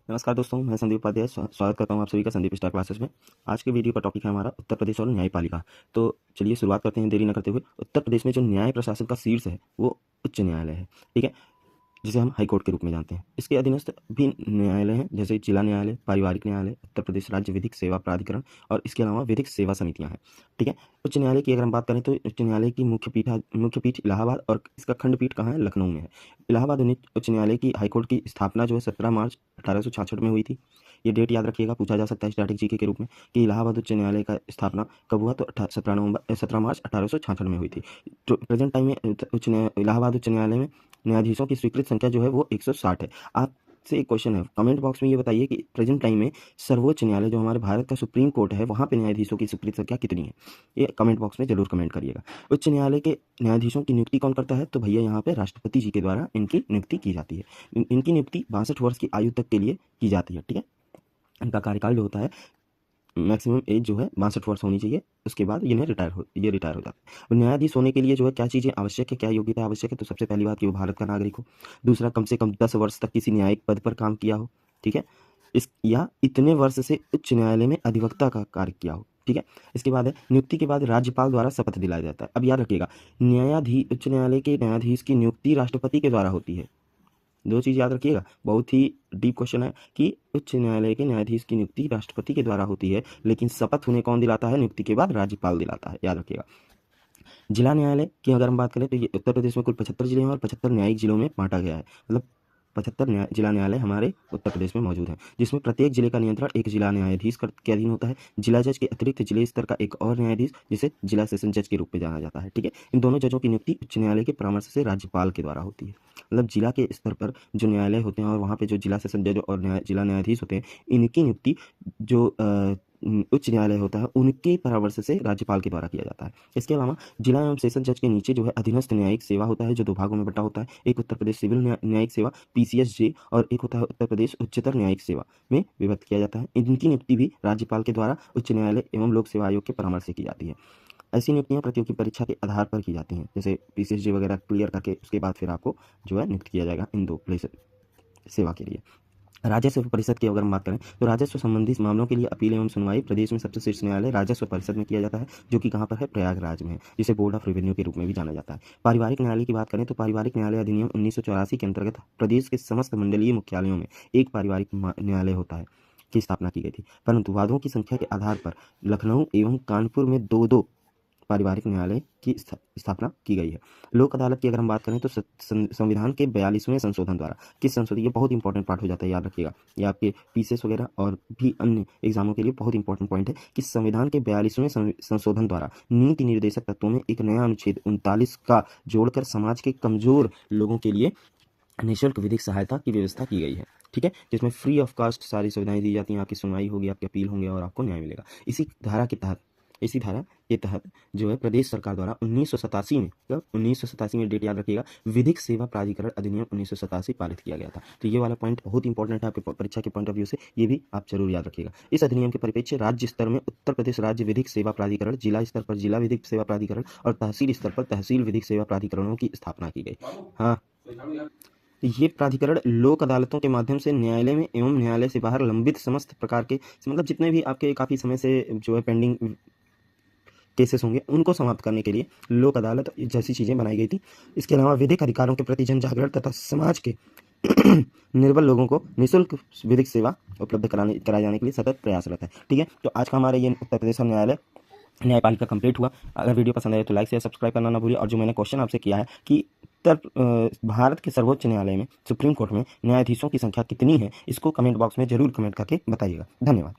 नमस्कार दोस्तों, मैं संदीप उपाध्याय स्वागत करता हूं आप सभी का संदीप स्टार क्लासेस में। आज के वीडियो का टॉपिक है हमारा उत्तर प्रदेश और न्यायपालिका। तो चलिए शुरुआत करते हैं देरी न करते हुए। उत्तर प्रदेश में जो न्याय प्रशासन का शीर्ष है वो उच्च न्यायालय है, ठीक है, जिसे हम हाई कोर्ट के रूप में जानते हैं। इसके अधीनस्थ भी न्यायालय हैं, जैसे जिला न्यायालय, पारिवारिक न्यायालय, उत्तर प्रदेश राज्य विधिक सेवा प्राधिकरण और इसके अलावा विधिक सेवा समितियां हैं, ठीक है। उच्च न्यायालय की अगर हम बात करें तो उच्च न्यायालय की मुख्य पीठ इलाहाबाद और इसका खंडपीठ कहाँ है? लखनऊ में है। इलाहाबाद उच्च न्यायालय की हाईकोर्ट की स्थापना जो है 17 मार्च 1866 में हुई थी। ये डेट याद रखिएगा, पूछा जा सकता है स्टैटिक जीके के रूप में कि इलाहाबाद उच्च न्यायालय का स्थापना कब हुआ, तो 17 मार्च 1866 में हुई थी। तो प्रेजेंट टाइम में इलाहाबाद उच्च न्यायालय में न्यायाधीशों की स्वीकृत संख्या जो है वो 160 है। आपसे एक क्वेश्चन है, कमेंट बॉक्स में ये बताइए कि प्रेजेंट टाइम में सर्वोच्च न्यायालय जो हमारे भारत का सुप्रीम कोर्ट है वहाँ पे न्यायाधीशों की स्वीकृत संख्या कितनी है? ये कमेंट बॉक्स में जरूर कमेंट करिएगा। उच्च न्यायालय के न्यायाधीशों की नियुक्ति कौन करता है? तो भैया यहाँ पे राष्ट्रपति जी के द्वारा इनकी नियुक्ति की जाती है। इनकी नियुक्ति 62 वर्ष की आयु तक के लिए की जाती है, ठीक है। इनका कार्यकाल जो होता है, मैक्सिमम एज जो है 62 वर्ष होनी चाहिए, उसके बाद इन्हें रिटायर हो जाता है। न्यायाधीश होने के लिए जो है क्या चीज़ें आवश्यक है, क्या योग्यता आवश्यक है? तो सबसे पहली बात कि वो भारत का नागरिक हो। दूसरा, कम से कम 10 वर्ष तक किसी न्यायिक पद पर काम किया हो, ठीक है, या इतने वर्ष से उच्च न्यायालय में अधिवक्ता का कार्य किया हो, ठीक है। इसके बाद है नियुक्ति के बाद राज्यपाल द्वारा शपथ दिलाया जाता है। अब याद रखिएगा, उच्च न्यायालय के न्यायाधीश की नियुक्ति राष्ट्रपति के द्वारा होती है। दो चीज़ याद रखिएगा, बहुत ही डीप क्वेश्चन है कि उच्च न्यायालय के न्यायाधीश की नियुक्ति राष्ट्रपति के द्वारा होती है, लेकिन शपथ उन्हें कौन दिलाता है? नियुक्ति के बाद राज्यपाल दिलाता है, याद रखिएगा। जिला न्यायालय की अगर हम बात करें तो ये उत्तर प्रदेश में कुल 75 जिले हैं और 75 न्यायिक जिलों में बांटा गया है। मतलब 75 जिला न्यायालय हमारे उत्तर प्रदेश में मौजूद है, जिसमें प्रत्येक जिले का नियंत्रण एक जिला न्यायाधीश के अधीन होता है। जिला जज के अतिरिक्त जिले स्तर का एक और न्यायाधीश, जिसे जिला सेशन जज के रूप में जाना जाता है, ठीक है। इन दोनों जजों की नियुक्ति उच्च न्यायालय के परामर्श से राज्यपाल के द्वारा होती है। मतलब जिला के स्तर पर जो न्यायालय होते हैं और वहाँ पे जो जिला सेशन जज और जिला न्यायाधीश होते हैं, इनकी नियुक्ति जो उच्च न्यायालय होता है उनके परामर्श से राज्यपाल के द्वारा किया जाता है। इसके अलावा जिला एवं सेशन जज के नीचे जो है अधीनस्थ न्यायिक सेवा होता है, जो दो भागों में बटा होता है। एक उत्तर प्रदेश सिविल न्यायिक सेवा PCSJ और एक होता है उत्तर प्रदेश उच्चतर न्यायिक सेवा में विभक्त किया जाता है। इनकी नियुक्ति भी राज्यपाल के द्वारा उच्च न्यायालय एवं लोक सेवा आयोग के परामर्श से की जाती है। ऐसी नियुक्तियां प्रतियोगी परीक्षा के आधार पर की जाती हैं, जैसे PCSJ वगैरह क्लियर करके उसके बाद फिर आपको जो है नियुक्त किया जाएगा इन दो प्लेस सेवा के लिए। राजस्व परिषद की अगर हम बात करें तो राजस्व संबंधित मामलों के लिए अपील एवं सुनवाई प्रदेश में सबसे शीर्ष न्यायालय राजस्व परिषद में किया जाता है, जो कि कहाँ पर है? प्रयागराज में है, जिसे बोर्ड ऑफ रेवेन्यू के रूप में भी जाना जाता है। पारिवारिक न्यायालय की बात करें तो पारिवारिक न्यायालय अधिनियम 1984 के अंतर्गत प्रदेश के समस्त मंडलीय मुख्यालयों में एक पारिवारिक न्यायालय होता है की स्थापना की गई थी, परंतु वादों की संख्या के आधार पर लखनऊ एवं कानपुर में दो पारिवारिक न्यायालय की स्थापना की गई है। लोक अदालत की अगर हम बात करें तो संविधान के 42वें संशोधन द्वारा किस संशोधन, ये बहुत इंपॉर्टेंट पार्ट हो जाता है, याद रखिएगा। ये आपके पीसीएस वगैरह और भी अन्य एग्जामों के लिए बहुत इंपॉर्टेंट पॉइंट है कि संविधान के 42वें संशोधन द्वारा नीति निर्देशक तत्वों में एक नया अनुच्छेद 39 का जोड़कर समाज के कमजोर लोगों के लिए निःशुल्क विधिक सहायता की व्यवस्था की गई है, ठीक है, जिसमें फ्री ऑफ कास्ट सारी सुविधाएं दी जाती हैं। आपकी सुनवाई होगी, आपके अपील होंगे और आपको न्याय मिलेगा। इसी धारा के तहत जो है प्रदेश सरकार द्वारा 1987 में डेट याद रखिएगा, विधिक सेवा प्राधिकरण अधिनियम 1987 पारित किया गया था। तो ये वाला पॉइंट बहुत इंपॉर्टेंट है आपके परीक्षा के पॉइंट ऑफ व्यू से, ये भी आप जरूर याद रखिएगा। इस अधिनियम के परिप्रेक्ष्य राज्य स्तर में उत्तर प्रदेश राज्य विधिक सेवा प्राधिकरण, जिला स्तर पर जिला विधिक सेवा प्राधिकरण और तहसील स्तर पर तहसील विधिक सेवा प्राधिकरणों की स्थापना की गई। हाँ, ये प्राधिकरण लोक अदालतों के माध्यम से न्यायालय में एवं न्यायालय से बाहर लंबित समस्त प्रकार के, मतलब जितने भी आपके काफ़ी समय से जो है पेंडिंग केसेस होंगे उनको समाप्त करने के लिए लोक अदालत जैसी चीज़ें बनाई गई थी। इसके अलावा विधिक अधिकारों के प्रति जन जागरण तथा समाज के निर्बल लोगों को निःशुल्क विधिक सेवा उपलब्ध कराए जाने के लिए सतत प्रयासरत है, ठीक है। तो आज का हमारे ये उत्तर प्रदेश न्यायालय न्यायपालिका कंप्लीट हुआ। अगर वीडियो पसंद आए तो लाइक शेयर सब्सक्राइब करना ना भूलिए। और जो मैंने क्वेश्चन आपसे किया है कि भारत के सर्वोच्च न्यायालय में सुप्रीम कोर्ट में न्यायाधीशों की संख्या कितनी है, इसको कमेंट बॉक्स में जरूर कमेंट करके बताइएगा। धन्यवाद।